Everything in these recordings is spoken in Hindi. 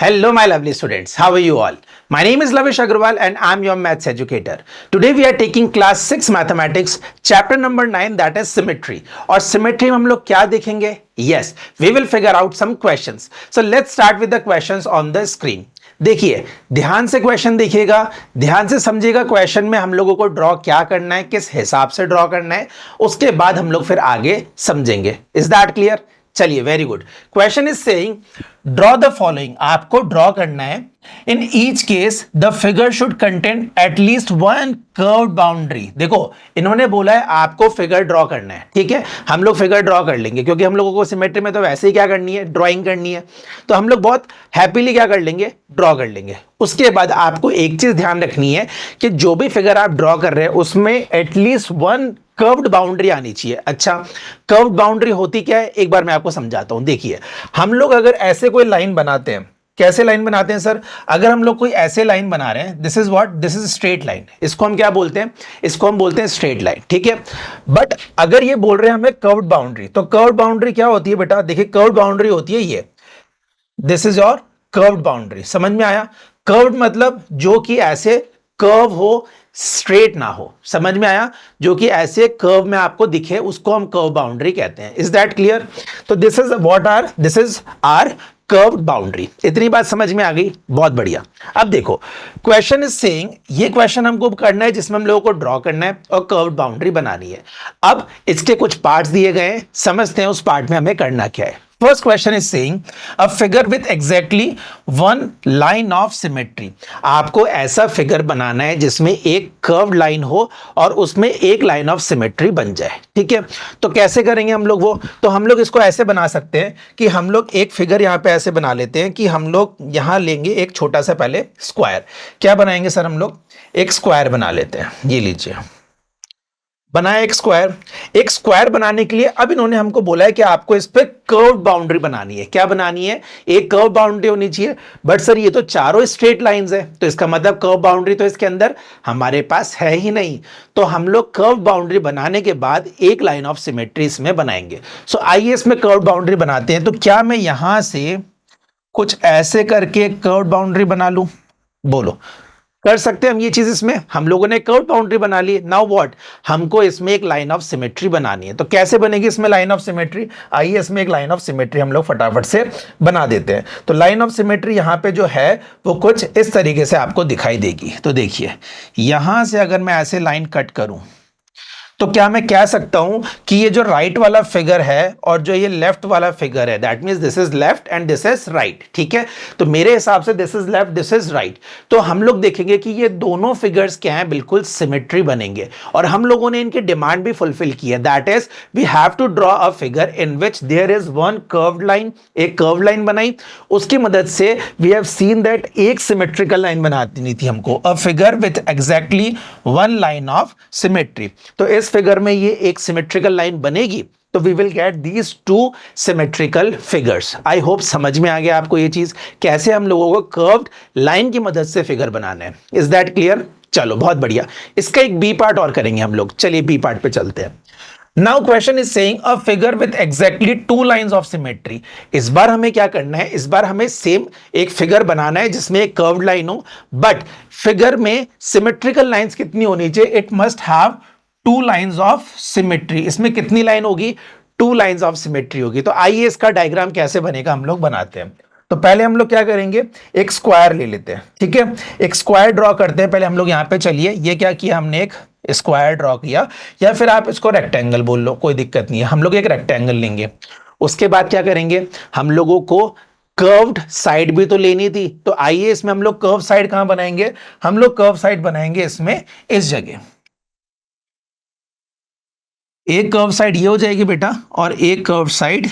Hello, my lovely students. How are you all? My name is Lavish Agrawal and I'm your maths educator. Today we are taking class 6 mathematics, chapter number 9, that is symmetry. और symmetry में हम लोग क्या देखेंगे? Yes, we will figure out some questions. So let's start with the questions on the screen. देखिए, ध्यान से क्वेश्चन देखिएगा, ध्यान से समझिएगा क्वेश्चन में हम लोगों को ड्रॉ क्या करना है, किस हिसाब से ड्रॉ करना है, उसके बाद हम लोग फिर आगे समझेंगे. Is that clear? चलिए, very good. Question is saying draw the following. आपको ड्रॉ करना है. In each case the figure should contain at least one curved boundary. देखो, इन्होंने बोला है आपको फिगर ड्रॉ करना है. ठीक है, हम लोग फिगर ड्रॉ कर लेंगे क्योंकि हम लोगों को सिमेट्री में तो वैसे ही क्या करनी है, ड्राइंग करनी है. तो हम लोग बहुत हैप्पीली क्या कर लेंगे, ड्रॉ कर लेंगे. उसके बाद आपको एक चीज ध्यान रखनी है कि जो भी फिगर आप ड्रॉ कर रहे हैं उसमें एटलीस्ट वन कर्व्ड बाउंड्री आनी चाहिए. अच्छा, कर्व्ड बाउंड्री होती क्या है, एक बार मैं आपको समझाता हूं. देखिए, हम लोग अगर ऐसे कोई लाइन बनाते हैं, कैसे लाइन बनाते हैं सर? अगर हम लोग कोई ऐसे लाइन बना रहे हैं, this is what, this is straight line. इसको हम क्या बोलते हैं? इसको हम बोलते हैं स्ट्रेट लाइन. ठीक है, बट अगर ये बोल रहे हैं हमें कर्व्ड बाउंड्री, तो कर्व्ड बाउंड्री क्या होती है बेटा? देखिए, कर्व्ड बाउंड्री होती है ये, this is your curved boundary. समझ में आया? कर्व्ड मतलब जो कि ऐसे कर्व हो, स्ट्रेट ना हो. समझ में आया? जो कि ऐसे कर्व में आपको दिखे उसको हम कर्व बाउंड्री कहते हैं. Is that clear? तो this is what are, this is are curved boundary. इतनी बात समझ में आ गई? बहुत बढ़िया. अब देखो, क्वेश्चन इज सेइंग, ये क्वेश्चन हमको करना है जिसमें हम लोगों को ड्रॉ करना है और कर्व्ड बाउंड्री बनानी है. अब इसके कुछ पार्ट्स दिए गए हैं, समझते हैं उस पार्ट में हमें करना क्या है. First question is saying a figure with exactly one line of symmetry. आपको ऐसा फिगर बनाना है जिसमें एक कर्व्ड लाइन हो और उसमें एक लाइन ऑफ सिमेट्री बन जाए. ठीक है, तो कैसे करेंगे हम लोग वो? तो हम लोग इसको ऐसे बना सकते हैं कि हम लोग एक फिगर यहां पे ऐसे बना लेते हैं कि हम लोग यहां लेंगे एक छोटा सा पहले स्क्वायर. क्या बनाएंगे सर? हम लोग एक स्क्वायर बना लेते हैं. ये लीजिए, बनाया एक स्क्वायर. एक स्क्वायर बनाने के लिए अब इन्होंने हमको बोला है कि आपको इस पे कर्व बाउंड्री बनानी है. क्या बनानी है? एक कर्व बाउंड्री होनी चाहिए. बट सर ये तो चारों स्ट्रेट लाइंस है, तो इसका मतलब कर्व बाउंड्री तो इसके अंदर हमारे पास है ही नहीं. तो हम लोग कर्व बाउंड्री बनाने के बाद एक लाइन ऑफ सिमेट्री इसमें बनाएंगे. सो आइए इसमें कर्व बाउंड्री बनाते हैं. तो क्या मैं यहां से कुछ ऐसे करके कर्व बाउंड्री बना लूं? बोलो, कर सकते हैं हम ये चीज? इसमें हम लोगों ने कर्व बाउंड्री बना ली. नाउ व्हाट, हमको इसमें एक लाइन ऑफ सिमेट्री बनानी है. तो कैसे बनेगी इसमें लाइन ऑफ सिमेट्री? आइए इसमें एक लाइन ऑफ सिमेट्री हम लोग फटाफट से बना देते हैं. तो लाइन ऑफ सिमेट्री यहां पे जो है वो कुछ इस तरीके से आपको दिखाई देगी. तो देखिए, यहां से अगर मैं ऐसे लाइन कट करूं तो क्या मैं कह सकता हूं कि ये जो राइट वाला फिगर है और जो ये लेफ्ट वाला फिगर है, that means this is left and this is right. ठीक है, तो मेरे हिसाब से this is left, this is right. तो हम लोग देखेंगे कि ये दोनों फिगर्स क्या हैं, बिल्कुल सिमेट्री बनेंगे. और हम लोगों ने इनकी डिमांड भी फुलफिल की है. That is we have to draw a figure in which there is one curved line. एक कर्व्ड लाइन बनाई, उसकी मदद से वी हैव सीन दैट एक सिमेट्रिकल लाइन बनानी थी हमको. A figure with exactly one line of symmetry. तो इस फिगर में ये एक सिमेट्रिकल लाइन बनेगी. तो we will get these two symmetrical figures. I hope समझ में आ गया आपको ये चीज, कैसे हम लोगों को कर्व्ड लाइन की मदद से फिगर बनाना है. Is that clear? चलो, बहुत बढ़िया. इसका एक बी पार्ट और करेंगे हम लोग. चलिए बी पार्ट पे चलते हैं. Now question is saying a figure with exactly two lines of symmetry. इस बार हमें क्या करना है? इस बार हमें सेम एक फिगर बनाना है जिसमें एक कर्व्ड लाइन हो, बट फिगर में सिमेट्रिकल लाइंस कितनी होनी चाहिए? It must have two lines of symmetry. इसमें कितनी लाइन होगी? टू लाइंस ऑफ सिमेट्री होगी. तो आइए इसका डायग्राम कैसे बनेगा हम लोग बनाते हैं. तो पहले हम लोग क्या करेंगे, एक स्क्वायर ले लेते हैं. ठीक है, एक स्क्वायर ड्रॉ करते हैं. पहले हम लोग यहां पे, चलिए ये क्या किया हमने, एक स्क्वायर ड्रॉ किया, या फिर आप इसको रेक्टेंगल बोल लो, कोई दिक्कत नहीं है. हम लोग एक रेक्टेंगल लेंगे. उसके बाद क्या करेंगे, हम लोगों को कर्व्ड साइड भी तो लेनी थी. तो आइए इसमें हम लोग कर्व साइड कहां बनाएंगे? हम लोग कर्व साइड बनाएंगे इसमें, इस जगह. एक कर्व साइड ये हो जाएगी बेटा, और एक कर्व साइड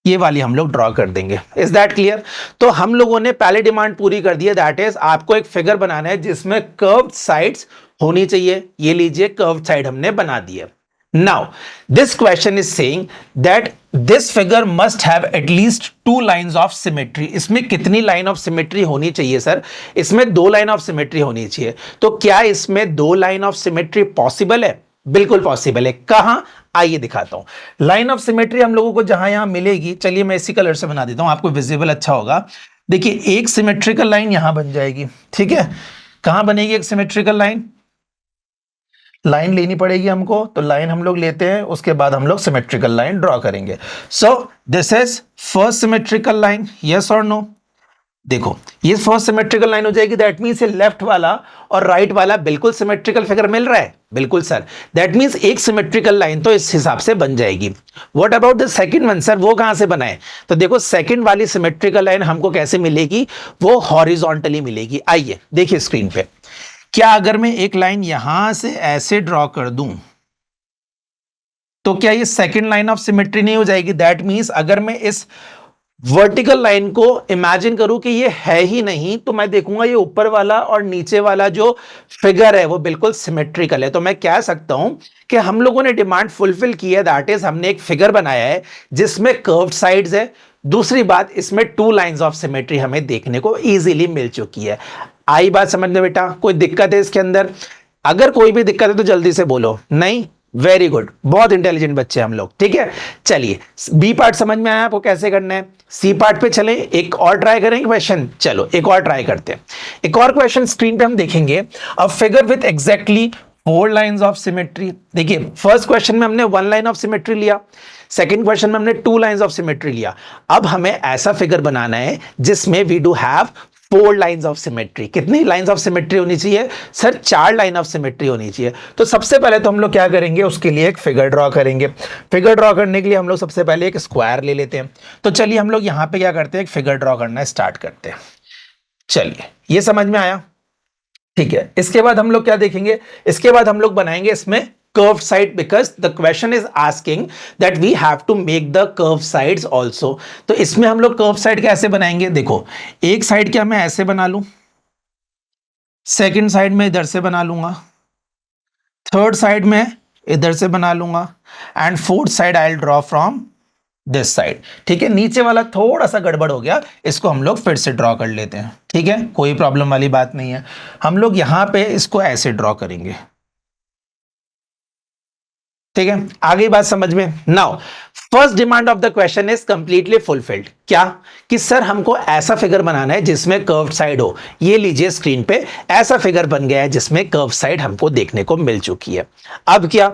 ये वाली हम लोग ड्रॉ कर देंगे. Is that clear? तो हम लोगों ने पहले डिमांड पूरी कर दी है. दैट इज आपको एक फिगर बनाना है जिसमें कर्व्ड साइड्स होनी चाहिए. ये लीजिए, कर्व्ड साइड हमने बना दी है. Now this question is saying that this figure must have at least two lines of symmetry. इसमें कितनी लाइन ऑफ सिमेट्री होनी चाहिए सर? इसमें दो लाइन ऑफ सिमेट्री होनी चाहिए. तो क्या इसमें दो लाइन ऑफ सिमेट्री पॉसिबल है? बिल्कुल पॉसिबल है. कहां? आइए दिखाता हूं. लाइन ऑफ सिमेट्री हम लोगों को जहां यहां मिलेगी, चलिए मैं इसी कलर से बना देता हूं, आपको विजिबल अच्छा होगा. देखिए एक सिमेट्रिकल लाइन यहां बन जाएगी, ठीक है। कहां बनेगी एक सिमेट्रिकल लाइन? लाइन लेनी पड़ेगी हमको, तो लाइन हम लोग लेते हैं, उसके बाद हम लोग सिमेट्रिकल लाइन ड्रॉ करेंगे। सो this is first symmetrical line, yes और नो? देखो ये फर्स्ट सिमेट्रिकल लाइन हो जाएगी, दैट मींस ये लेफ्ट वाला और राइट वाला बिल्कुल सिमेट्रिकल फिगर मिल रहा है, बिल्कुल सर। दैट मींस एक सिमेट्रिकल लाइन तो इस हिसाब से बन जाएगी। What about the second one sir, वो कहां से बनाए? तो देखो सेकंड वाली सिमेट्रिकल लाइन हमको कैसे मिलेगी? वो हॉरिजॉन्टली मिलेगी। आइए देखिए स्क्रीन पे, क्या अगर मैं एक लाइन यहां से ऐसे ड्रॉ कर दूं तो क्या ये सेकंड लाइन ऑफ सिमेट्री नहीं हो जाएगी? दैट मींस अगर मैं इस वर्टिकल लाइन को इमेजिन करूं कि ये है ही नहीं, तो मैं देखूंगा ये ऊपर वाला और नीचे वाला जो फिगर है वो बिल्कुल सिमेट्रिकल है। तो मैं कह सकता हूं कि हम लोगों ने डिमांड फुलफिल की है, दैट इज हमने एक फिगर बनाया है जिसमें कर्व्ड साइड्स है। दूसरी बात, इसमें टू लाइंस ऑफ सिमेट्री हमें देखने को इजीली मिल चुकी है। आई बात समझ में बेटा? कोई दिक्कत है इसके अंदर? अगर कोई भी दिक्कत है तो जल्दी से बोलो। नहीं? वेरी गुड, बहुत इंटेलिजेंट बच्चे हम लोग, ठीक है। चलिए बी पार्ट समझ में आया आपको कैसे करना है? सी पार्ट पे चले, एक और ट्राई करेंगे क्वेश्चन। चलो एक और ट्राई करते हैं। एक और क्वेश्चन स्क्रीन पे हम देखेंगे, अ figure with exactly 4 lines of symmetry. देखिए फर्स्ट क्वेश्चन में हमने 1 लाइन ऑफ सिमेट्री लिया, सेकंड क्वेश्चन में हमने 2 लाइंस ऑफ सिमेट्री लिया। अब हमें ऐसा फिगर बनाना है जिसमें we do have 4 lines of symmetry. कितनी लाइंस ऑफ सिमेट्री होनी चाहिए सर? 4 लाइन ऑफ सिमेट्री होनी चाहिए। तो सबसे पहले तो हम लोग क्या करेंगे, उसके लिए एक फिगर ड्रॉ करेंगे। फिगर ड्रॉ करने के लिए हम लोग सबसे पहले एक स्क्वायर ले लेते हैं। तो चलिए हम लोग यहां पे क्या करते हैं, एक फिगर ड्रॉ करना स्टार्ट करते हैं। चलिए ये समझ में आया, ठीक है। इसके बाद हम लोग क्या देखेंगे, इसके बाद हम लोग बनाएंगे इसमें curved side, because the question is asking that we have to make the curved sides also। तो इसमें हम लोग curved side कैसे बनाएंगे? देखो एक साइड क्या मैं ऐसे बना लूं, सेकंड साइड में इधर से बना लूंगा, थर्ड साइड में इधर से बना लूंगा, and fourth side I will draw from this side. ठीक है, नीचे वाला थोड़ा सा गड़बड़ हो गया, इसको हम लोग फिर से ड्रॉ कर लेते हैं। ठीक है, कोई प्रॉब्लम वाली बात नहीं है। हम लोग यहां पे इसको ऐसे ड्रॉ करेंगे। ठीक है, आगे बात समझ में। Now first demand of the question is completely fulfilled. क्या कि सर हमको ऐसा फिगर बनाना है जिसमें कर्व्ड साइड हो। ये लीजिए स्क्रीन पे ऐसा फिगर बन गया है जिसमें कर्व्ड साइड हमको देखने को मिल चुकी है। अब क्या,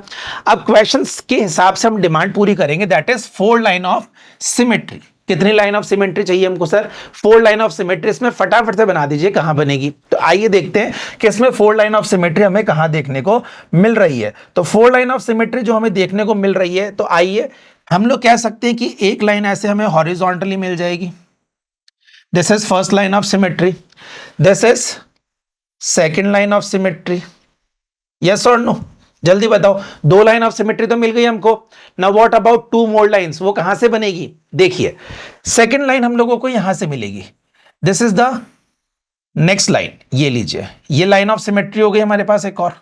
अब क्वेश्चंस के हिसाब से हम डिमांड पूरी करेंगे, that is 4 line of symmetry. कितनी लाइन ऑफ सिमेट्री चाहिए हमको सर? 4 line of symmetry. इसमें फटाफट से बना दीजिए कहां बनेगी। तो आइए देखते हैं कि इसमें 4 लाइन ऑफ सिमेट्री हमें कहां देखने को मिल रही है। तो 4 लाइन ऑफ सिमेट्री जो हमें देखने को मिल रही है, तो आइए हम लोग कह सकते हैं कि एक लाइन ऐसे हमें हॉरिजॉन्टली मिल जाएगी। This is first line of symmetry, this is second line of symmetry. Yes और नो, जल्दी बताओ। 2 लाइन ऑफ सिमेट्री तो मिल गई हमको। Now what about 2 more lines, वो कहां से बनेगी? देखिए सेकेंड लाइन हम लोगों को यहां से मिलेगी। This is the next line, ये लीजिए, ये लाइन ऑफ सिमेट्री हो गई हमारे पास एक और।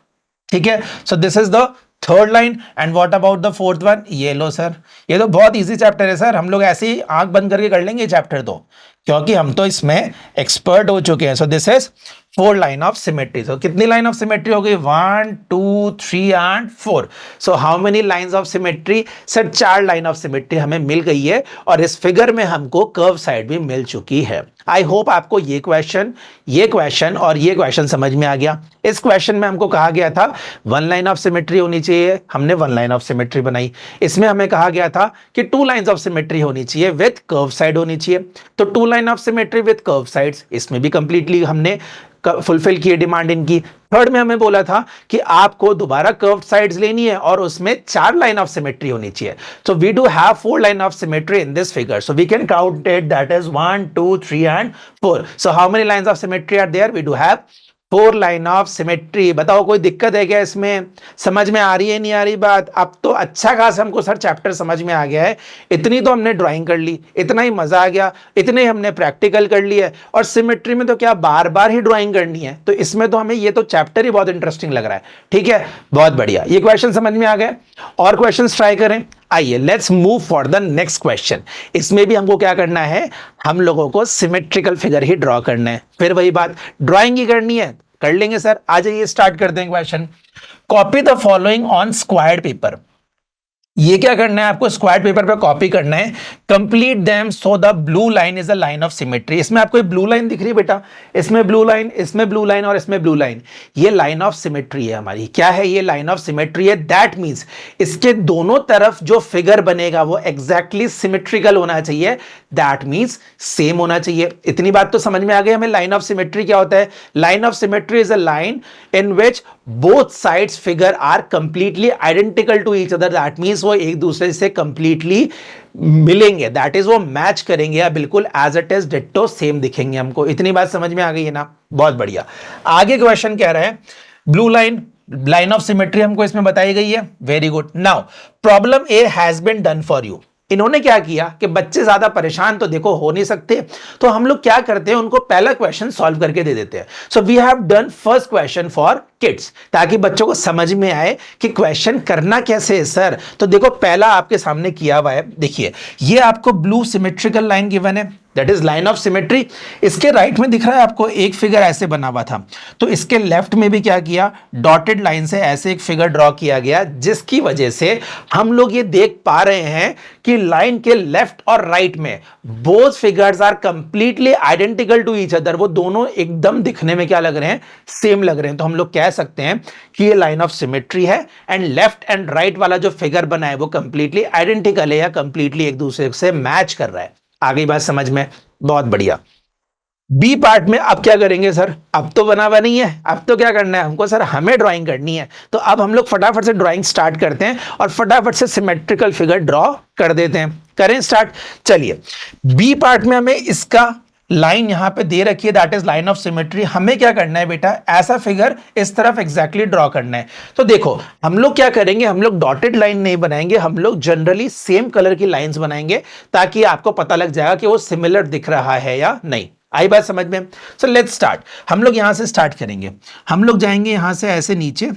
ठीक है, so this is the third line. And what about the fourth one? ये लो सर, ये तो बहुत इजी चैप्टर है सर, हम लोग ऐसे ही आंख बंद करके कर लेंगे चैप्टर तो, क्योंकि हम तो इसमें एक्सपर्ट हो चुके हैं। सो this is 4 line of symmetry. तो कितनी लाइन ऑफ सिमेट्री हो गई? 1 2 3 and 4। So how many lines of symmetry? Sir 4 line of symmetry हमें मिल गई है, और इस फिगर में हमको कर्व साइड भी मिल चुकी है। आई होप आपको ये क्वेश्चन और ये क्वेश्चन समझ में आ गया। इस क्वेश्चन में हमको कहा गया था 1 लाइन ऑफ सिमेट्री होनी चाहिए, हमने 1 लाइन ऑफ सिमेट्री बनाई। इसमें हमें कहा गया था कि 2 लाइंस ऑफ सिमेट्री होनी चाहिए विथ कर्व साइड होनी चाहिए। तो 2 line of symmetry with curve sides, इसमें भी कंप्लीटली हमने फुलफिल किए डिमांड इनकी। थर्ड में हमें बोला था कि आपको दोबारा कर्व्ड साइड्स लेनी है और उसमें 4 लाइन ऑफ सिमेट्री होनी चाहिए। So we do have 4 line of symmetry in this figure, so we can count it, that is 1 2 3 and 4। So how many lines of symmetry are there? We do have 4 line of symmetry. बताओ कोई दिक्कत है क्या इसमें? समझ में आ रही है नहीं आ रही बात? अब तो अच्छा खास हमको सर चैप्टर समझ में आ गया है। इतनी तो हमने ड्राइंग कर ली, इतना ही मजा आ गया, इतने ही हमने प्रैक्टिकल कर लिया, और सिमेट्री में तो क्या बार बार ही ड्राइंग करनी है, तो इसमें तो हमें ये तो चैप्टर ही बहुत इंटरेस्टिंग लग रहा है। ठीक है, बहुत बढ़िया, ये क्वेश्चन समझ में आ गए। और क्वेश्चन ट्राई करें। आइए let's move for the next question. इसमें भी हमको क्या करना है, हम लोगों को सिमेट्रिकल फिगर ही ड्रॉ करना है। फिर वही बात, ड्राइंग ही करनी है, कर लेंगे सर। आ जाइए स्टार्ट करते हैं question. Copy the following on squared paper. ये क्या करना है आपको, स्क्वायर पेपर पे कॉपी करना है, complete them so the blue line is a line of symmetry. इसमें आपको ब्लू लाइन दिख रही है बेटा, इसमें ब्लू लाइन, इसमें ब्लू लाइन और इसमें ब्लू लाइन, ये लाइन ऑफ सिमेट्री है हमारी। क्या है ये, लाइन ऑफ सिमेट्री है। दैट मींस इसके दोनों तरफ जो फिगर बनेगा वो एग्जैक्टली सिमेट्रिकल होना चाहिए, दैट मींस सेम होना चाहिए। इतनी बात तो समझ में आ गई हमें। लाइन ऑफ सिमेट्री क्या होता है, line of symmetry is a line in which both sides figure are completely identical to each other, that means वो एक दूसरे से कंप्लीटली मिलेंगे, दैट इज वो मैच करेंगे या बिल्कुल as it is ditto same दिखेंगे हमको। इतनी बात समझ में आ गई है ना, बहुत बढ़िया। आगे क्वेश्चन कह रहा है blue line, line of symmetry हमको इसमें बताई गई है, very good. Now problem A has been done for you. इन्होंने क्या किया कि बच्चे ज्यादा परेशान तो देखो हो नहीं सकते, तो हम लोग क्या करते हैं, उनको पहला क्वेश्चन सॉल्व करके दे देते हैं। So we have done first question for kids, ताकि बच्चों को समझ में आए कि क्वेश्चन करना कैसे है सर। तो देखो पहला आपके सामने किया हुआ है, देखिए ये आपको ब्लू सिमेट्रिकल लाइन गिवन है, that is line of symmetry. इसके राइट में दिख रहा है आपको एक फिगर ऐसे बना हुआ था, तो इसके लेफ्ट में भी क्या किया, डॉटेड लाइन से ऐसे एक फिगर ड्रॉ किया गया, जिसकी वजह से हम लोग ये देख पा रहे हैं कि लाइन के लेफ्ट और राइट में both figures are completely identical to each other, वो दोनों एकदम दिखने में क्या लग रहे हैं, सेम लग रहे हैं। तो हम लोग कह सकते हैं कि ये लाइन ऑफ सिमेट्री है, एंड लेफ्ट एंड राइट वाला जो फिगर बना है वो कंप्लीटली आइडेंटिकल है या कंप्लीटली एक दूसरे से मैच कर रहा है। आगे बात समझ में, बहुत बढ़िया। बी पार्ट में अब क्या करेंगे सर, अब तो बना हुआ नहीं है, अब तो क्या करना है हमको सर, हमें ड्राइंग करनी है। तो अब हम लोग फटाफट से ड्राइंग स्टार्ट करते हैं और फटाफट से सिमेट्रिकल फिगर ड्रॉ कर देते हैं। करें स्टार्ट, चलिए। बी पार्ट में हमें इसका लाइन यहां पे दे रखी है, that is line of symmetry. हमें क्या करना है बेटा, ऐसा फिगर इस तरफ एग्जैक्टली ड्रॉ करना है। तो देखो हम लोग क्या करेंगे, हम लोग डॉटेड लाइन नहीं बनाएंगे, हम लोग जनरली सेम कलर की लाइंस बनाएंगे, ताकि आपको पता लग जाएगा कि वो सिमिलर दिख रहा है या नहीं। आई बात समझ में। सो लेट्स स्टार्ट, हम लोग यहां से स्टार्ट करेंगे। हम लोग जाएंगे यहां से ऐसे नीचे,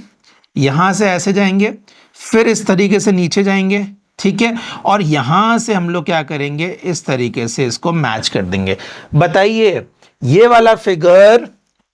यहां से ऐसे जाएंगे, फिर इस तरीके से नीचे जाएंगे, ठीक है, और यहां से हम लोग क्या करेंगे, इस तरीके से इसको मैच कर देंगे। बताइए ये वाला फिगर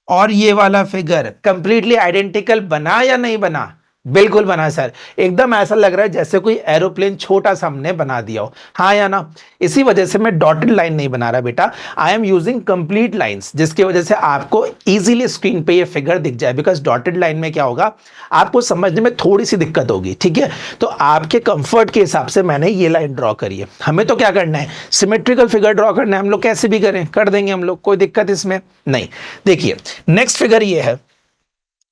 और ये वाला फिगर कंप्लीटली आइडेंटिकल बना या नहीं बना? बिल्कुल बना सर, एकदम ऐसा लग रहा है जैसे कोई एरोप्लेन छोटा सा हमने बना दिया हो, हाँ या ना। इसी वजह से मैं डॉटेड लाइन नहीं बना रहा बेटा, I am using complete lines, जिसकी वजह से आपको इजीली स्क्रीन पे ये फिगर दिख जाए। बिकॉज डॉटेड लाइन में क्या होगा, आपको समझने में थोड़ी सी दिक्कत होगी, ठीक है। तो आपके कंफर्ट के हिसाब से मैंने ये लाइन ड्रॉ करी है। हमें तो क्या करना है, सिमेट्रिकल फिगर ड्रॉ करना है, हम लोग कैसे भी करें कर देंगे हम लोग, कोई दिक्कत इसमें नहीं। देखिए नेक्स्ट फिगर ये है,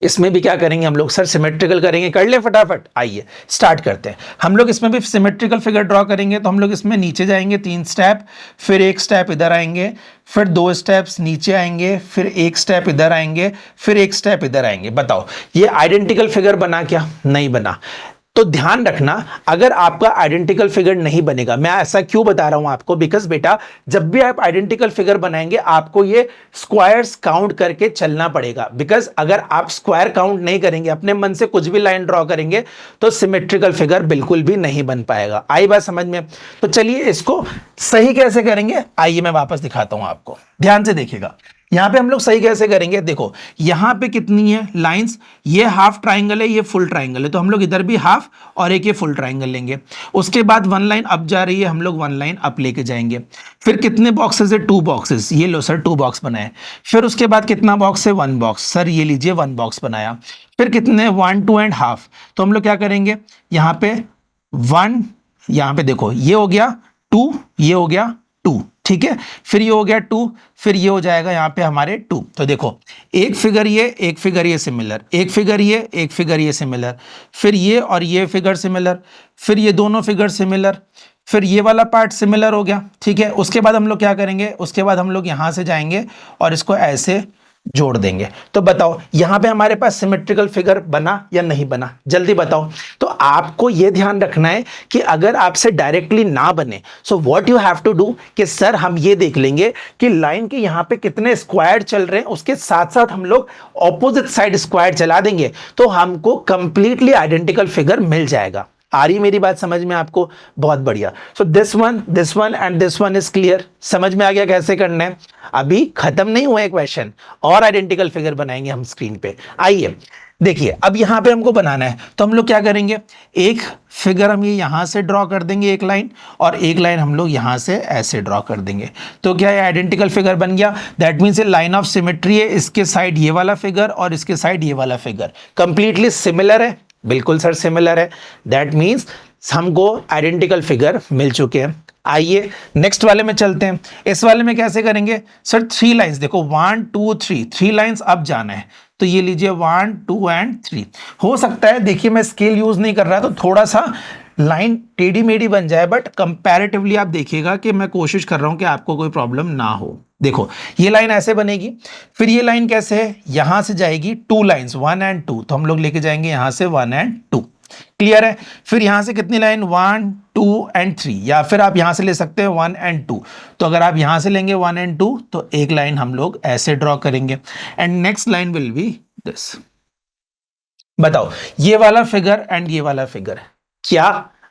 इसमें भी क्या करेंगे हम लोग सर, सिमेट्रिकल करेंगे, कर ले फटाफट। आइए स्टार्ट करते हैं। हम लोग इसमें भी सिमेट्रिकल फिगर ड्रॉ करेंगे, तो हम लोग इसमें नीचे जाएंगे 3 स्टेप, फिर 1 स्टेप इधर आएंगे, फिर 2 स्टेप्स नीचे आएंगे, फिर 1 स्टेप इधर आएंगे, फिर 1 स्टेप इधर आएंगे। बताओ ये आइडेंटिकल फिगर बना क्या? नहीं बना। तो ध्यान रखना, अगर आपका आइडेंटिकल फिगर नहीं बनेगा, मैं ऐसा क्यों बता रहा हूं आपको, बिकॉज बेटा जब भी आप आइडेंटिकल फिगर बनाएंगे आपको ये स्क्वायर्स काउंट करके चलना पड़ेगा। बिकॉज अगर आप स्क्वायर काउंट नहीं करेंगे, अपने मन से कुछ भी लाइन ड्रॉ करेंगे, तो सिमेट्रिकल फिगर बिल्कुल भी नहीं बन पाएगा। आई बात समझ में? तो चलिए इसको सही कैसे करेंगे, आइए मैं वापस दिखाता हूं आपको, ध्यान से देखिएगा। यहां पे हम लोग सही कैसे करेंगे, देखो यहां पे कितनी है लाइंस, ये हाफ ट्राइंगल है, ये फुल ट्राइंगल है, तो हम लोग इधर भी हाफ और एक ये फुल ट्राइंगल लेंगे। उसके बाद 1 लाइन अप जा रही है, हम लोग 1 लाइन अप लेके जाएंगे। फिर कितने बॉक्सेस है, 2 बॉक्सेस, ये लो सर 2 बॉक्स बनाए। फिर उसके बाद कितना बॉक्स है, 1 बॉक्स, सर ये लीजिए 1 बॉक्स बनाया। फिर कितने, 1, 2 एंड हाफ, तो हम लोग क्या करेंगे, यहाँ पे 1, यहाँ पे देखो ये हो गया 2, ये हो गया 2, ठीक है, फिर ये हो गया 2, फिर ये हो जाएगा यहाँ पे हमारे 2। तो देखो एक फिगर ये, एक फिगर ये सिमिलर, एक फिगर ये, एक फिगर ये सिमिलर, फिर ये और ये फिगर सिमिलर, फिर ये दोनों फिगर सिमिलर, फिर ये वाला पार्ट सिमिलर हो गया, ठीक है। उसके बाद हम लोग क्या करेंगे, उसके बाद हम लोग यहाँ से जाएंगे और इसको ऐसे जोड़ देंगे। तो बताओ यहां पे हमारे पास सिमेट्रिकल फिगर बना या नहीं बना, जल्दी बताओ। तो आपको यह ध्यान रखना है कि अगर आपसे डायरेक्टली ना बने, so what you have to do कि सर हम ये देख लेंगे कि लाइन के यहां पे कितने स्क्वायर चल रहे हैं, उसके साथ साथ हम लोग ऑपोजिट साइड स्क्वायर चला देंगे, तो हमको कंप्लीटली आइडेंटिकल फिगर मिल जाएगा। आ रही मेरी बात समझ में आपको? बहुत बढ़िया। So this one and this one is clear, समझ में आ गया कैसे करना है। अभी खत्म नहीं हुआ है क्वेश्चन, और आइडेंटिकल फिगर बनाएंगे हम स्क्रीन पे। आइए देखिए अब यहां पे हमको बनाना है तो हम लोग क्या करेंगे, एक फिगर हम ये यहां से ड्रॉ कर देंगे एक लाइन, और एक लाइन हम लोग यहां से ऐसे ड्रॉ कर देंगे। तो क्या ये आइडेंटिकल फिगर बन गया। दैट मीन्स ये लाइन ऑफ सिमेट्री है, इसके साइड ये वाला फिगर और इसके साइड ये वाला फिगर कंप्लीटली सिमिलर है। बिल्कुल सर सिमिलर है। दैट मीन्स हमको आइडेंटिकल फिगर मिल चुके हैं। आइए नेक्स्ट वाले में चलते हैं। इस वाले में कैसे करेंगे सर, 3 लाइंस देखो 1 2 3, 3 लाइंस अब जाना है। तो ये लीजिए 1 2 एंड 3। हो सकता है देखिए मैं स्केल यूज नहीं कर रहा तो थोड़ा सा लाइन टेढ़ी मेढ़ी बन जाए, बट कंपैरेटिवली आप देखिएगा कि मैं कोशिश कर रहा हूं कि आपको कोई प्रॉब्लम ना हो। देखो ये लाइन ऐसे बनेगी, फिर ये लाइन कैसे है, यहां से जाएगी 2 लाइंस 1 एंड 2, तो हम लोग लेके जाएंगे यहां से 1 एंड 2। क्लियर है। फिर यहां से कितनी लाइन 1 2 एंड 3, या फिर आप यहां से ले सकते हैं 1 एंड 2। तो अगर आप यहां से लेंगे 1 एंड 2 तो एक लाइन हम लोग ऐसे ड्रॉ करेंगे and next line will be this. बताओ ये वाला फिगर एंड ये वाला फिगर क्या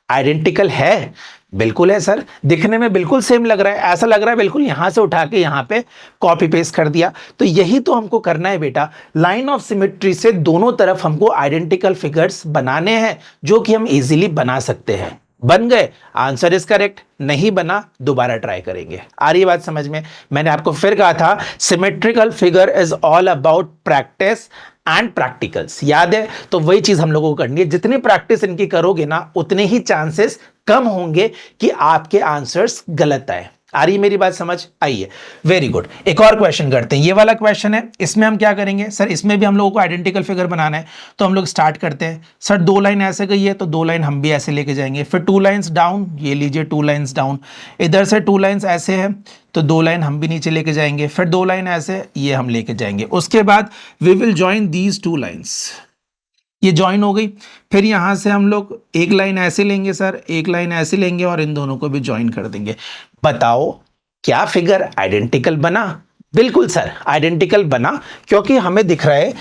आइडेंटिकल है? बिल्कुल है सर, दिखने में बिल्कुल सेम लग रहा है, ऐसा लग रहा है बिल्कुल यहां से उठा के यहां पे कॉपी पेस्ट कर दिया। तो यही तो हमको करना है बेटा, लाइन ऑफ सिमेट्री से दोनों तरफ हमको आइडेंटिकल फिगर्स बनाने हैं जो कि हम इजीली बना सकते हैं। बन गए, आंसर इज करेक्ट। नहीं बना दोबारा ट्राई करेंगे। आ रही बात समझ में? मैंने आपको फिर कहा था symmetrical figure is all about practice and practicals, याद है? तो वही चीज हम लोगों को करनी है। जितनी प्रैक्टिस इनकी करोगे ना उतने ही चांसेस कम होंगे कि आपके आंसर्स गलत आए। आ रही मेरी बात समझ? आइए, वेरी गुड। एक और क्वेश्चन करते हैं। ये वाला क्वेश्चन है, इसमें हम क्या करेंगे सर, इसमें भी हम लोगों को आइडेंटिकल फिगर बनाना है। तो हम लोग स्टार्ट करते हैं। सर 2 लाइन ऐसे गई है तो 2 लाइन हम भी ऐसे लेके जाएंगे। फिर 2 लाइंस डाउन, ये लीजिए 2 लाइंस डाउन। इधर से 2 लाइंस ऐसे है तो 2 लाइन हम भी नीचे लेके जाएंगे। फिर 2 लाइन ऐसे, ये हम लेके जाएंगे। उसके बाद we will join these 2 lines, ये ज्वाइन हो गई। फिर यहां से हम लोग एक लाइन ऐसे लेंगे सर, एक लाइन ऐसे लेंगे और इन दोनों को भी ज्वाइन कर देंगे। बताओ क्या फिगर आइडेंटिकल बना? बिल्कुल सर आइडेंटिकल बना, क्योंकि हमें दिख रहा है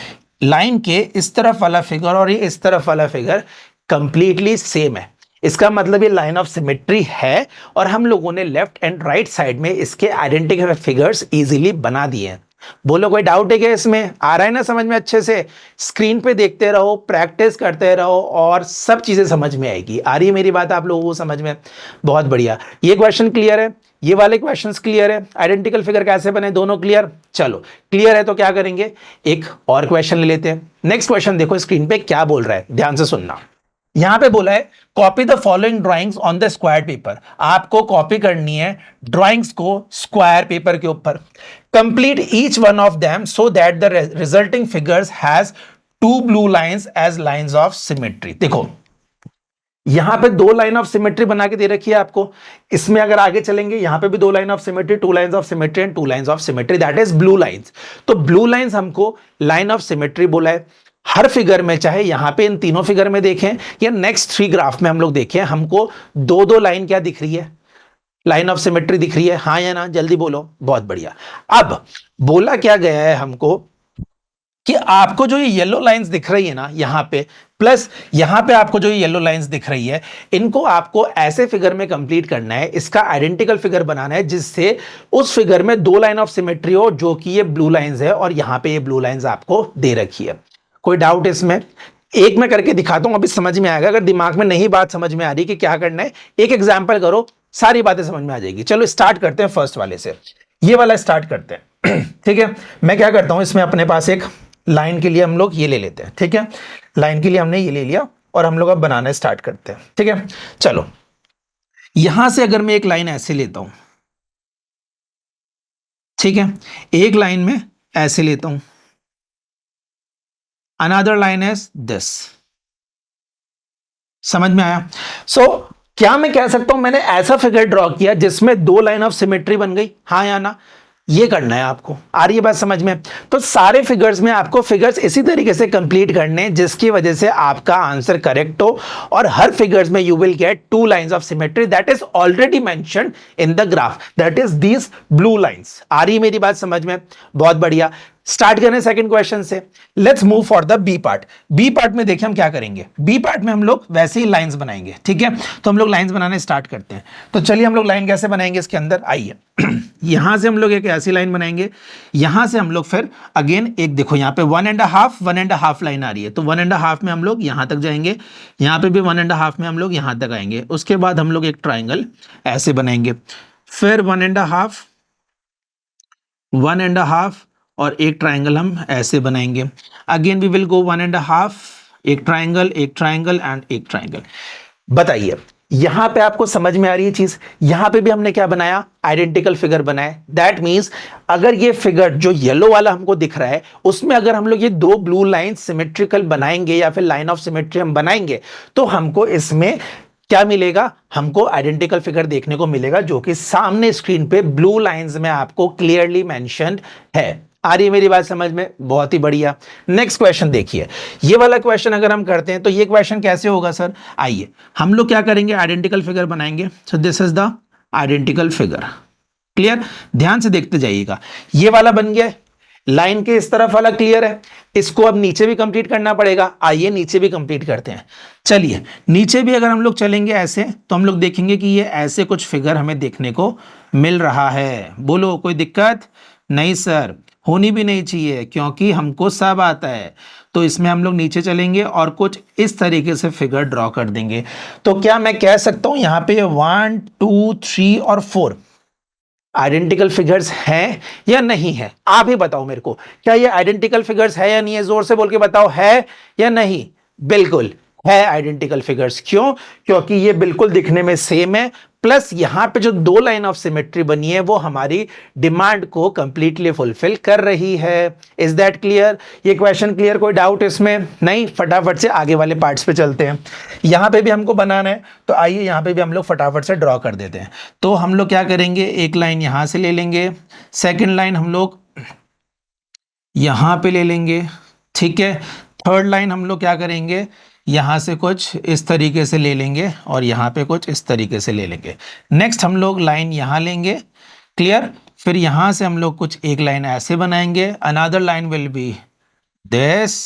लाइन के इस तरफ वाला फिगर और ये इस तरफ वाला फिगर कंप्लीटली सेम है। इसका मतलब ये लाइन ऑफ सिमेट्री है और हम लोगों ने लेफ्ट एंड राइट साइड में इसके आइडेंटिकल फिगर्स इजीली बना दिए हैं। बोलो कोई डाउट है क्या इसमें? आ रहा है ना समझ में? अच्छे से स्क्रीन पे देखते रहो, प्रैक्टिस करते रहो और सब चीजें समझ में आएगी। आ रही है मेरी बात आप लोगों को समझ में? बहुत बढ़िया। ये क्वेश्चन क्लियर है, ये वाले क्वेश्चंस क्लियर है, आइडेंटिकल फिगर कैसे बने दोनों क्लियर? चलो क्लियर है तो क्या करेंगे, एक और क्वेश्चन ले लेते हैं। नेक्स्ट क्वेश्चन देखो स्क्रीन पे क्या बोल रहा है, ध्यान से सुनना। यहां पे बोला है copy the following drawings on the square paper. आपको कॉपी करनी है ड्राइंग्स को स्क्वायर पेपर के ऊपर। Complete each one of them so that the resulting figures has 2 blue lines as lines of symmetry. देखो यहां पे 2 लाइन ऑफ सिमेट्री बना के दे रखी है आपको। इसमें अगर आगे चलेंगे यहां पे भी 2 line of symmetry, 2 lines of symmetry and 2 lines of symmetry, that is blue lines. तो ब्लू लाइंस हमको लाइन ऑफ सिमेट्री बोला है। हर फिगर में, चाहे यहां पे इन तीनों फिगर में देखें या नेक्स्ट 3 ग्राफ में हम लोग देखें, हमको 2-2 लाइन क्या दिख रही है, लाइन ऑफ सिमेट्री दिख रही है। हाँ या ना, जल्दी बोलो। बहुत बढ़िया। अब बोला क्या गया है हमको कि आपको जो ये येलो लाइंस दिख रही है ना यहां पे, प्लस यहां पे आपको जो ये येलो लाइंस दिख रही है, इनको आपको ऐसे फिगर में कंप्लीट करना है, इसका आइडेंटिकल फिगर बनाना है जिससे उस फिगर में 2 लाइन ऑफ सिमेट्री हो, जो कि ये ब्लू लाइंस है और यहां पे ये ब्लू लाइंस आपको दे रखी है। कोई डाउट इसमें? एक मैं करके दिखाता हूं, अभी समझ में आएगा। अगर दिमाग में नहीं बात समझ में आ रही कि क्या करना है, एक एग्जांपल करो, सारी बातें समझ में आ जाएगी। चलो स्टार्ट करते हैं फर्स्ट वाले से, ये वाला स्टार्ट करते हैं। ठीक है, मैं क्या करता हूं, इसमें अपने पास एक लाइन के लिए हम लोग ये ले लेते हैं। ठीक है, लाइन के लिए हमने ये ले लिया और हम लोग अब बनाना स्टार्ट करते हैं। ठीक है, चलो यहां से अगर मैं एक लाइन ऐसे लेता हूं, ठीक है, एक लाइन में ऐसे लेता हूं, अनदर लाइन इज दिस। समझ में आया? सो क्या मैं कह सकता हूं मैंने ऐसा फिगर ड्रॉ किया जिसमें 2 लाइन ऑफ सिमेट्री बन गई? हाँ या ना? ये करना है आपको। आ रही है बात समझ में? तो सारे फिगर्स में आपको फिगर्स इसी तरीके से कंप्लीट करने हैं जिसकी वजह से आपका आंसर करेक्ट हो, और हर फिगर्स में you will get 2 lines of symmetry that is already mentioned in the graph, that is these blue lines. आ रही है मेरी बात समझ में? बहुत बढ़िया। स्टार्ट करें सेकंड क्वेश्चन से। Let's move for the B part. B part में देखिए हम क्या करेंगे। बी पार्ट में हम लोग वैसे ही लाइंस बनाएंगे, ठीक है। तो हम लोग लाइंस बनाने स्टार्ट करते हैं। तो चलिए हम लोग लाइन कैसे बनाएंगे इसके अंदर, आइए यहां से हम लोग एक ऐसी लाइन बनाएंगे, यहां से हम लोग फिर अगेन एक देखो यहाँ पे 1.5 लाइन आ रही है, तो 1.5 में हम लोग यहां तक जाएंगे, यहाँ पे भी 1.5 में हम लोग यहां तक आएंगे। उसके बाद हम लोग एक ट्राइंगल ऐसे बनाएंगे, फिर 1.5 और एक ट्राइंगल हम ऐसे बनाएंगे। अगेन वी विल गो 1.5, एक ट्राइंगल एंड एक ट्राइंगल। बताइए यहां पे आपको समझ में आ रही है चीज। यहां पे भी हमने क्या बनाया, आइडेंटिकल फिगर बनाए। दैट मींस अगर ये फिगर जो येलो वाला हमको दिख रहा है उसमें अगर हम लोग ये दो ब्लू लाइन सिमेट्रिकल बनाएंगे या फिर लाइन ऑफ सिमेट्री हम बनाएंगे तो हमको इसमें क्या मिलेगा, हमको आइडेंटिकल फिगर देखने को मिलेगा जो कि सामने स्क्रीन पे ब्लू लाइंस में आपको क्लियरली मेंशन्ड है। आ रही है मेरी बात समझ में, बहुत ही बढ़िया। नेक्स्ट क्वेश्चन देखिए, ये वाला क्वेश्चन अगर हम करते हैं तो ये क्वेश्चन कैसे होगा सर, आइए हम लोग क्या करेंगे, आइडेंटिकल फिगर बनाएंगे। सो this is the identical figure. Clear, ध्यान से देखते जाइएगा। ये वाला बन गया, लाइन के इस तरफ वाला क्लियर है। इसको अब नीचे भी कंप्लीट करना पड़ेगा। आइए नीचे भी कंप्लीट करते हैं। चलिए नीचे भी अगर हम लोग चलेंगे ऐसे तो हम लोग देखेंगे कि ये ऐसे कुछ फिगर हमें देखने को मिल रहा है। बोलो कोई दिक्कत नहीं सर, होनी भी नहीं चाहिए क्योंकि हमको सब आता है। तो इसमें हम लोग नीचे चलेंगे और कुछ इस तरीके से फिगर ड्रॉ कर देंगे। तो क्या मैं कह सकता हूं यहां पे 1 2 3 और 4 आइडेंटिकल फिगर्स हैं या नहीं है? आप ही बताओ मेरे को, क्या ये आइडेंटिकल फिगर्स है या नहीं है? जोर से बोल के बताओ, है या नहीं? बिल्कुल है आइडेंटिकल फिगर्स। क्यों? क्योंकि ये बिल्कुल दिखने में सेम है, प्लस यहां पे जो दो लाइन ऑफ सिमेट्री बनी है वो हमारी डिमांड को कंप्लीटली फुलफिल कर रही है। Is that clear? ये क्वेश्चन क्लियर? कोई डाउट इसमें? नहीं? फटाफट से आगे वाले पार्ट्स पे चलते हैं। यहां पे भी हमको बनाना है तो आइए यहां पे भी हम लोग फटाफट से ड्रॉ कर देते हैं। तो हम लोग क्या करेंगे, एक लाइन यहां से ले लेंगे, सेकेंड लाइन हम लोग यहां पे ले लेंगे, ठीक है। थर्ड लाइन हम लोग क्या करेंगे, यहां से कुछ इस तरीके से ले लेंगे और यहां पे कुछ इस तरीके से ले लेंगे। नेक्स्ट हम लोग लाइन यहां लेंगे, क्लियर। फिर यहां से हम लोग कुछ एक लाइन ऐसे बनाएंगे, another line will be this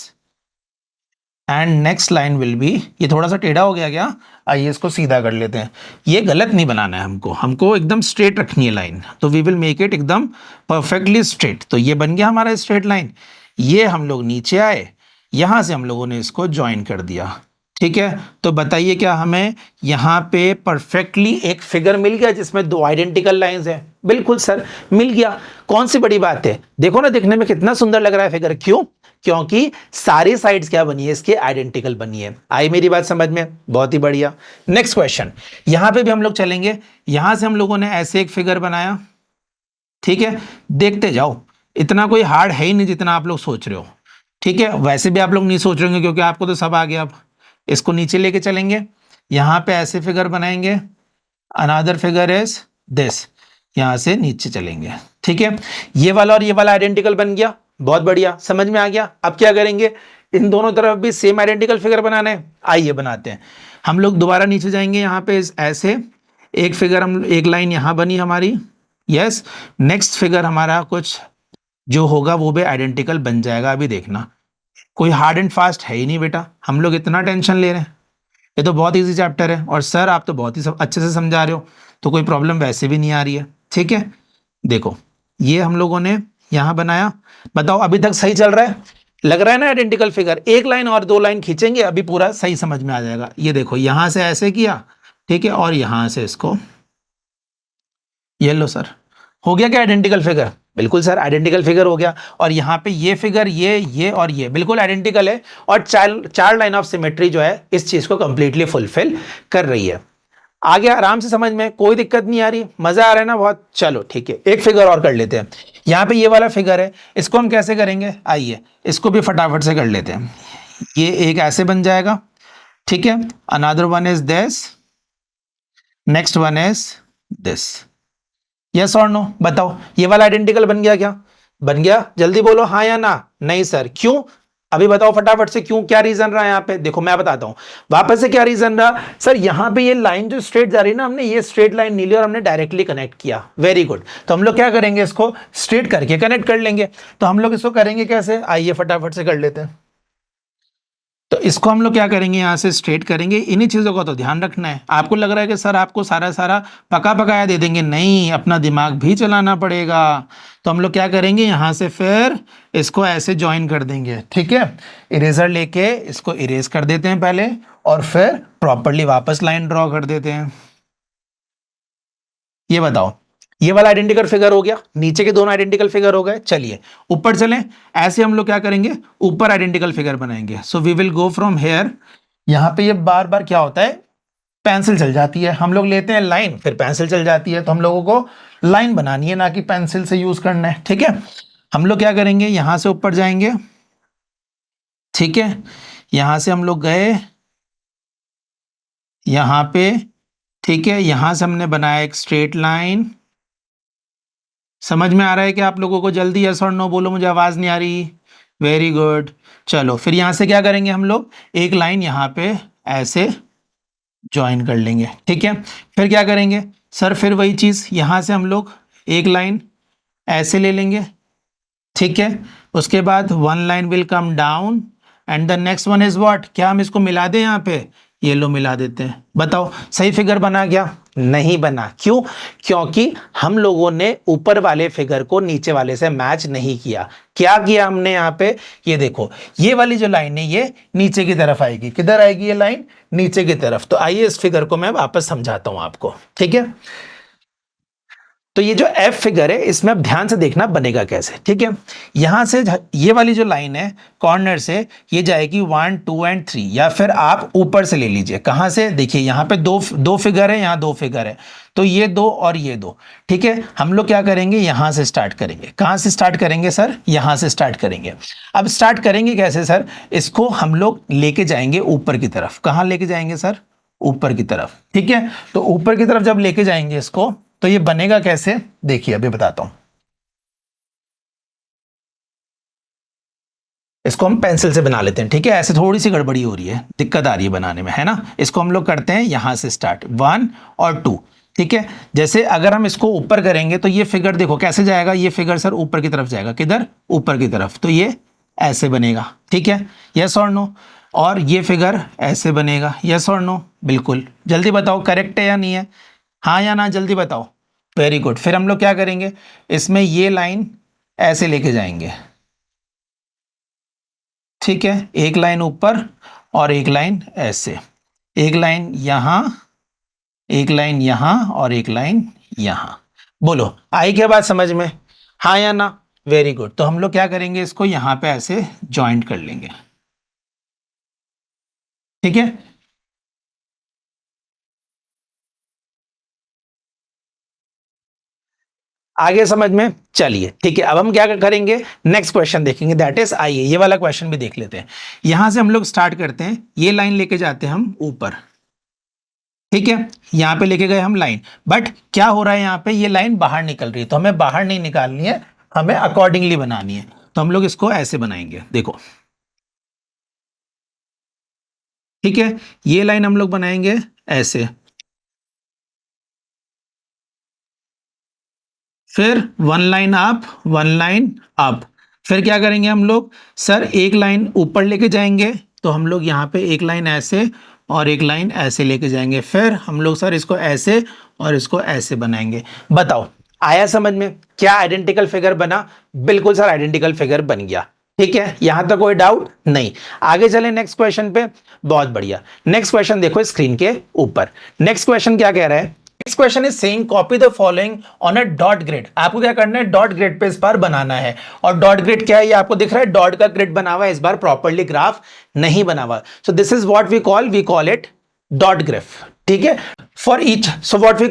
and next line will be, ये थोड़ा सा टेढ़ा हो गया क्या, आइए इसको सीधा कर लेते हैं। ये गलत नहीं बनाना है हमको एकदम स्ट्रेट रखनी है लाइन। तो वी विल मेक इट एकदम परफेक्टली स्ट्रेट। तो ये बन गया हमारा स्ट्रेट लाइन। ये हम लोग नीचे आए, यहां से हम लोगों ने इसको ज्वाइन कर दिया, ठीक है। तो बताइए क्या हमें यहां पे परफेक्टली एक फिगर मिल गया जिसमें दो आइडेंटिकल लाइंस हैं? बिल्कुल सर मिल गया। कौन सी बड़ी बात है, देखो ना दिखने में कितना सुंदर लग रहा है फिगर। क्यों? क्योंकि सारी साइड्स क्या बनी है, इसके आइडेंटिकल बनी है। आई मेरी बात समझ में? बहुत ही बढ़िया। नेक्स्ट क्वेश्चन, यहां पे भी हम लोग चलेंगे। यहां से हम लोगों ने ऐसे एक फिगर बनाया, ठीक है। देखते जाओ, इतना कोई हार्ड है ही नहीं जितना आप लोग सोच रहे हो, ठीक है। वैसे भी आप लोग नहीं सोच रहे होंगे क्योंकि आपको तो सब आ गया। अब इसको नीचे लेके चलेंगे, यहां पे ऐसे फिगर बनाएंगे, अनदर फिगर इज दिस, यहां से नीचे चलेंगे, ठीक है। ये वाला और ये वाला आइडेंटिकल बन गया, बहुत बढ़िया, समझ में आ गया। अब क्या करेंगे, इन दोनों तरफ भी सेम आइडेंटिकल फिगर बनाना है। आइए बनाते हैं। हम लोग दोबारा नीचे जाएंगे, यहाँ पे ऐसे एक फिगर, हम एक लाइन यहां बनी हमारी, यस। नेक्स्ट फिगर हमारा कुछ जो होगा वो भी आइडेंटिकल बन जाएगा। अभी देखना, कोई हार्ड एंड फास्ट है ही नहीं बेटा, हम लोग इतना टेंशन ले रहे हैं। ये तो बहुत इजी चैप्टर है और सर आप तो बहुत ही अच्छे से समझा रहे हो, तो कोई प्रॉब्लम वैसे भी नहीं आ रही है, ठीक है। देखो ये हम लोगों ने यहां बनाया, बताओ अभी तक सही चल रहा है? लग रहा है ना आइडेंटिकल फिगर? एक लाइन और दो लाइन खींचेंगे अभी पूरा सही समझ में आ जाएगा। ये देखो यहां से ऐसे किया, ठीक है, और यहां से इसको, ये लो सर, हो गया क्या आइडेंटिकल फिगर? बिल्कुल सर आइडेंटिकल फिगर हो गया। और यहाँ पे ये फिगर, ये और ये बिल्कुल आइडेंटिकल है और चार लाइन ऑफ सिमेट्री जो है इस चीज को कंप्लीटली फुलफिल कर रही है। आ गया आराम से समझ में? कोई दिक्कत नहीं आ रही? मजा आ रहा है ना बहुत? चलो ठीक है, एक फिगर और कर लेते हैं। यहाँ पे ये वाला फिगर है, इसको हम कैसे करेंगे, आइए इसको भी फटाफट से कर लेते हैं। ये एक ऐसे बन जाएगा, ठीक है। Another one is this, next one is this. Yes और नो बताओ, ये वाला आइडेंटिकल बन गया क्या? बन गया? जल्दी बोलो हाँ या ना। नहीं सर, क्यों? अभी बताओ फटाफट से क्यों, क्या रीजन रहा यहाँ पे, देखो मैं बताता हूं वापस से क्या रीजन रहा सर। यहाँ पे ये लाइन जो स्ट्रेट जा रही है ना, हमने ये स्ट्रेट लाइन ली और हमने डायरेक्टली कनेक्ट किया, वेरी गुड। तो हम लोग क्या करेंगे, इसको स्ट्रेट करके कनेक्ट कर लेंगे। तो हम लोग इसको करेंगे कैसे, आइए फटाफट से कर लेते हैं। तो इसको हम लोग क्या करेंगे, यहाँ से स्ट्रेट करेंगे। इन्हीं चीज़ों का तो ध्यान रखना है। आपको लग रहा है कि सर आपको सारा सारा पका पकाया दे देंगे, नहीं, अपना दिमाग भी चलाना पड़ेगा। तो हम लोग क्या करेंगे, यहाँ से फिर इसको ऐसे ज्वाइन कर देंगे, ठीक है। इरेजर लेके इसको इरेज कर देते हैं पहले, और फिर प्रॉपरली वापस लाइन ड्रॉ कर देते हैं। ये बताओ, ये वाला आइडेंटिकल फिगर हो गया, नीचे के दोनों आइडेंटिकल फिगर हो गए। चलिए ऊपर चलें, ऐसे हम लोग क्या करेंगे, ऊपर आइडेंटिकल फिगर बनाएंगे। So we will go from here. यहां पे ये बार बार क्या होता है, पेंसिल चल जाती है। हम लोग लेते हैं लाइन, फिर पेंसिल चल जाती है। तो हम लोगों को लाइन बनानी है, ना कि पेंसिल से यूज करना है, ठीक है। हम लोग क्या करेंगे, यहां से ऊपर जाएंगे, ठीक है। यहां से हम लोग गए यहां पे, ठीक है। यहां से हमने बनाया एक स्ट्रेट लाइन। समझ में आ रहा है कि आप लोगों को, जल्दी यस और नो बोलो, मुझे आवाज नहीं आ रही। Very good. चलो फिर यहां से क्या करेंगे, हम लोग एक लाइन यहां पे ऐसे ज्वाइन कर लेंगे, ठीक है। फिर क्या करेंगे सर, फिर वही चीज, यहां से हम लोग एक लाइन ऐसे ले लेंगे, ठीक है। उसके बाद one line will come down and the next one is what, क्या हम इसको मिला दें, यहाँ पे ये लो मिला देते हैं। बताओ सही फिगर बना क्या, नहीं बना, क्यों, क्योंकि हम लोगों ने ऊपर वाले फिगर को नीचे वाले से मैच नहीं किया। क्या किया हमने यहाँ पे, ये देखो, ये वाली जो लाइन है ये नीचे की तरफ आएगी। किधर आएगी ये लाइन, नीचे की तरफ। तो आइए इस फिगर को मैं वापस समझाता हूं आपको, ठीक है। तो ये जो एफ फिगर है, इसमें अब ध्यान से देखना बनेगा कैसे, ठीक है। यहां से ये वाली जो लाइन है कॉर्नर से, ये जाएगी 1 2 एंड 3, या फिर आप ऊपर से ले लीजिए। कहां से, देखिए यहां पे दो फिगर है, यहां दो फिगर है, तो ये दो और ये दो, ठीक है। हम लोग क्या करेंगे, यहां से स्टार्ट करेंगे। कहां से स्टार्ट करेंगे सर, यहां से स्टार्ट करेंगे। अब स्टार्ट करेंगे कैसे सर, इसको हम लोग लेके जाएंगे ऊपर की तरफ। कहां लेके जाएंगे सर, ऊपर की तरफ, ठीक है। तो ऊपर की तरफ जब लेके जाएंगे इसको, तो ये बनेगा कैसे, देखिए अभी बताता हूं। इसको हम पेंसिल से बना लेते हैं, ठीक है। ऐसे थोड़ी सी गड़बड़ी हो रही है, दिक्कत आ रही है बनाने में, है ना। इसको हम लोग करते हैं यहां से स्टार्ट, 1 और 2, ठीक है। जैसे अगर हम इसको ऊपर करेंगे तो ये फिगर देखो कैसे जाएगा, ये फिगर सर ऊपर की तरफ जाएगा। किधर, ऊपर की तरफ। तो ये ऐसे बनेगा, ठीक है, यस और नो। और ये फिगर ऐसे बनेगा, यस और नो। बिल्कुल, जल्दी बताओ करेक्ट है या नहीं है, हाँ या ना, जल्दी बताओ। Very good. फिर हम लोग क्या करेंगे, इसमें ये लाइन ऐसे लेके जाएंगे, ठीक है। एक लाइन ऊपर और एक लाइन ऐसे, एक लाइन यहां, एक लाइन यहां और एक लाइन यहां। बोलो आई क्या बात समझ में, हाँ या ना। Very good. तो हम लोग क्या करेंगे, इसको यहां पे ऐसे ज्वाइंट कर लेंगे, ठीक है। आगे समझ में, चलिए ठीक है। अब हम क्या करेंगे, नेक्स्ट क्वेश्चन देखेंगे, दैट इज, आइए ये वाला क्वेश्चन भी देख लेते हैं। यहां से हम लोग स्टार्ट करते हैं, ये लाइन लेके जाते हैं हम ऊपर, ठीक है। यहां पे लेके गए हम लाइन, बट क्या हो रहा है, यहां पे ये लाइन बाहर निकल रही है। तो हमें बाहर नहीं निकालनी है, हमें अकॉर्डिंगली बनानी है। तो हम लोग इसको ऐसे बनाएंगे, देखो, ठीक है। ये लाइन हम लोग बनाएंगे ऐसे, फिर one line up, one line up. फिर क्या करेंगे हम लोग, सर एक लाइन ऊपर लेके जाएंगे। तो हम लोग यहाँ पे एक लाइन ऐसे और एक लाइन ऐसे लेके जाएंगे। फिर हम लोग सर इसको ऐसे और इसको ऐसे बनाएंगे। बताओ आया समझ में, क्या आइडेंटिकल फिगर बना, बिल्कुल सर आइडेंटिकल फिगर बन गया, ठीक है। यहां तक कोई डाउट नहीं। आगे चले नेक्स्ट क्वेश्चन पे, बहुत बढ़िया। नेक्स्ट क्वेश्चन देखो स्क्रीन के ऊपर। नेक्स्ट क्वेश्चन क्या कह रहा है, next question is saying copy the following on a dot grid. आपको क्या करना है, डॉट ग्रिड पे इस बार बनाना है। और डॉट ग्रिड क्या है, ये आपको दिख रहा है, डॉट का ग्रिड बना हुआ है, इस बार प्रॉपर्ली ग्राफ नहीं बना हुआ। So this is what we call it dot graph, ठीक है, for each, so what we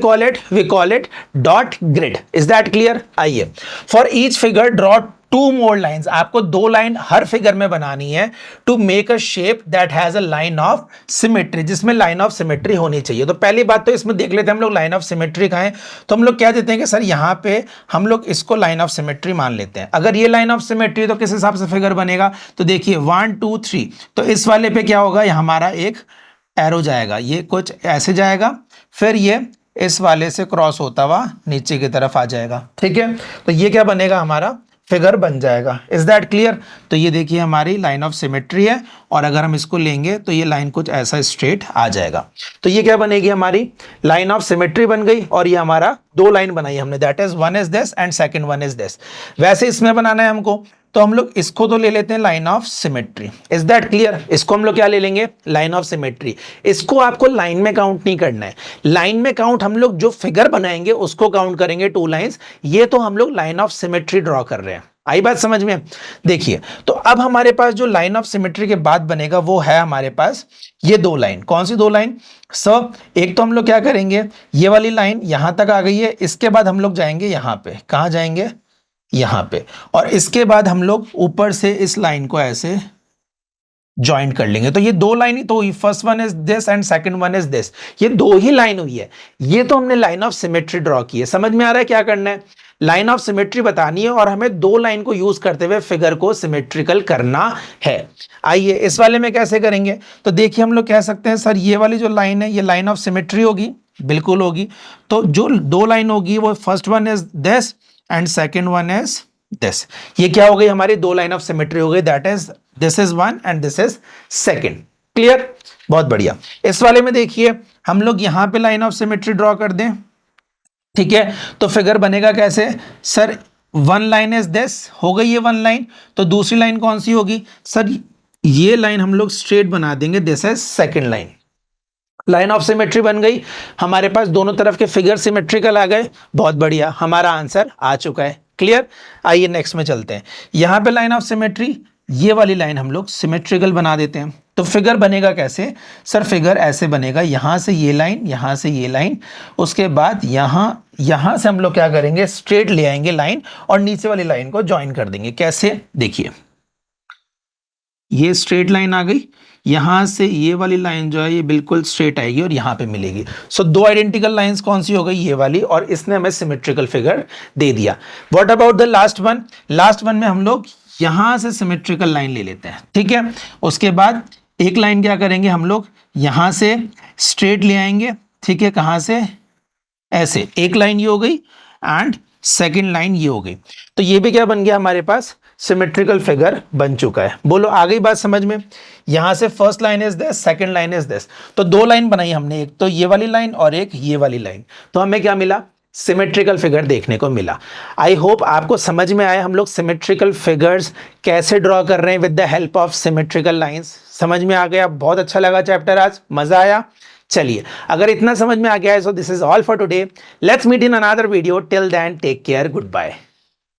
call it dot grid. Is that clear? आइए, for each figure draw 2 more lines. आपको 2 लाइन हर फिगर में बनानी है to make a shape that has a line of symmetry, जिसमें लाइन ऑफ सिमेट्री होनी चाहिए। तो पहली बात तो इसमें देख लेते हैं हम लोग लाइन ऑफ सिमेट्री का है, तो हम लोग क्या देते हैं कि सर यहाँ पे हम लोग इसको लाइन ऑफ सिमेट्री मान लेते हैं। अगर ये लाइन ऑफ सिमेट्री तो किस हिसाब से फिगर बनेगा, तो देखिए 1 2 3, तो इस वाले पे क्या होगा, ये हमारा एक एरो जाएगा, ये कुछ ऐसे जाएगा, फिर ये इस वाले से क्रॉस होता हुआ नीचे की तरफ आ जाएगा। ठीक है, तो ये क्या बनेगा, हमारा फिगर बन जाएगा। Is that clear? तो ये देखिए हमारी लाइन ऑफ सिमेट्री है, और अगर हम इसको लेंगे तो ये लाइन कुछ ऐसा स्ट्रेट आ जाएगा। तो ये क्या बनेगी, हमारी लाइन ऑफ सिमेट्री बन गई, और ये हमारा 2 लाइन बनाई हमने, that is one is this and second one is this. वैसे इसमें बनाना है हमको, तो हम लोग इसको तो ले लेते हैं line of symmetry. Is that clear? इसको हम लोग क्या ले लेंगे, लाइन ऑफ सिमेट्री। इसको आपको लाइन में काउंट नहीं करना है, लाइन में काउंट हम लोग जो फिगर बनाएंगे उसको काउंट करेंगे 2 लाइंस। ये तो हम लोग लाइन ऑफ सिमेट्री ड्रॉ कर रहे हैं। आई बात समझ में? देखिए, तो अब हमारे पास जो लाइन ऑफ सिमेट्री के बाद बनेगा वो है हमारे पास ये 2 लाइन। कौन सी 2 लाइन? सर एक तो हम लोग क्या करेंगे, ये वाली लाइन यहां तक आ गई है, इसके बाद हम लोग जाएंगे यहां पे। कहां जाएंगे? यहां पे। और इसके बाद हम लोग ऊपर से इस लाइन को ऐसे ज्वाइंट कर लेंगे। तो ये 2 लाइन ही तो हुई, first one is this and second one is this. ये 2 ही लाइन हुई है, ये तो हमने लाइन ऑफ सिमेट्री ड्रॉ की है। समझ में आ रहा है क्या करना है? लाइन ऑफ सिमेट्री बतानी है, और हमें 2 लाइन को यूज करते हुए फिगर को सिमेट्रिकल करना है। आइए इस वाले में कैसे करेंगे, तो देखिए हम लोग कह सकते हैं सर ये वाली जो लाइन है ये लाइन ऑफ सिमेट्री होगी, बिल्कुल होगी। तो जो 2 लाइन होगी वो first one is this and second one is this. ये क्या हो गई, हमारी 2 लाइन ऑफ सिमेट्री हो गई, that is this is 1 and this is second. Clear? बहुत बढ़िया। इस वाले में देखिए हम लोग यहां पे लाइन ऑफ सिमेट्री ड्रॉ कर दें। ठीक है, तो फिगर बनेगा कैसे, सर 1 लाइन इज दिस, हो गई ये 1 लाइन। तो दूसरी लाइन कौन सी होगी, सर ये लाइन हम लोग स्ट्रेट बना देंगे, this is second line. Line of symmetry बन गई, हमारे पास दोनों तरफ के फिगर सिमेट्रिकल आ गए। बहुत बढ़िया, हमारा आंसर आ चुका है। क्लियर? आइए नेक्स्ट में चलते हैं। यहां पे लाइन ऑफ सिमेट्री, ये वाली लाइन हम लोग सिमेट्रिकल बना देते हैं। तो फिगर बनेगा कैसे, सर फिगर ऐसे बनेगा, यहां से ये लाइन, यहां से ये लाइन, उसके बाद यहां से हम लोग क्या करेंगे, स्ट्रेट ले आएंगे लाइन, और नीचे वाली लाइन को ज्वाइन कर देंगे। कैसे? देखिए ये स्ट्रेट लाइन आ गई, यहां से ये वाली लाइन जो है ये बिल्कुल स्ट्रेट आएगी और यहां पे मिलेगी। सो 2 आइडेंटिकल लाइंस कौन सी हो गई, ये वाली, और इसने हमें सिमेट्रिकल फिगर दे दिया। What about the last one? Last one में हम लोग यहां से सिमेट्रिकल लाइन ले लेते हैं। ठीक है, उसके बाद एक लाइन क्या करेंगे हम लोग, यहां से स्ट्रेट ले आएंगे। ठीक है, कहां से, ऐसे एक लाइन ये हो गई एंड सेकेंड लाइन ये हो गई। तो ये भी क्या बन गया, हमारे पास सिमेट्रिकल फिगर बन चुका है। बोलो आ गई बात समझ में? यहां से first line is this, second line is this, तो 2 लाइन बनाई हमने, एक तो ये वाली लाइन और एक ये वाली लाइन। तो हमें क्या मिला, सिमेट्रिकल फिगर देखने को मिला। आई होप आपको समझ में आया हम लोग सिमेट्रिकल फिगर्स कैसे ड्रॉ कर रहे हैं with the help of symmetrical lines. समझ में आ गया? बहुत अच्छा लगा चैप्टर, आज मजा आया। चलिए, अगर इतना समझ में आ गया है, so this is all for today. Let's meet in another video. Till then take care, good bye.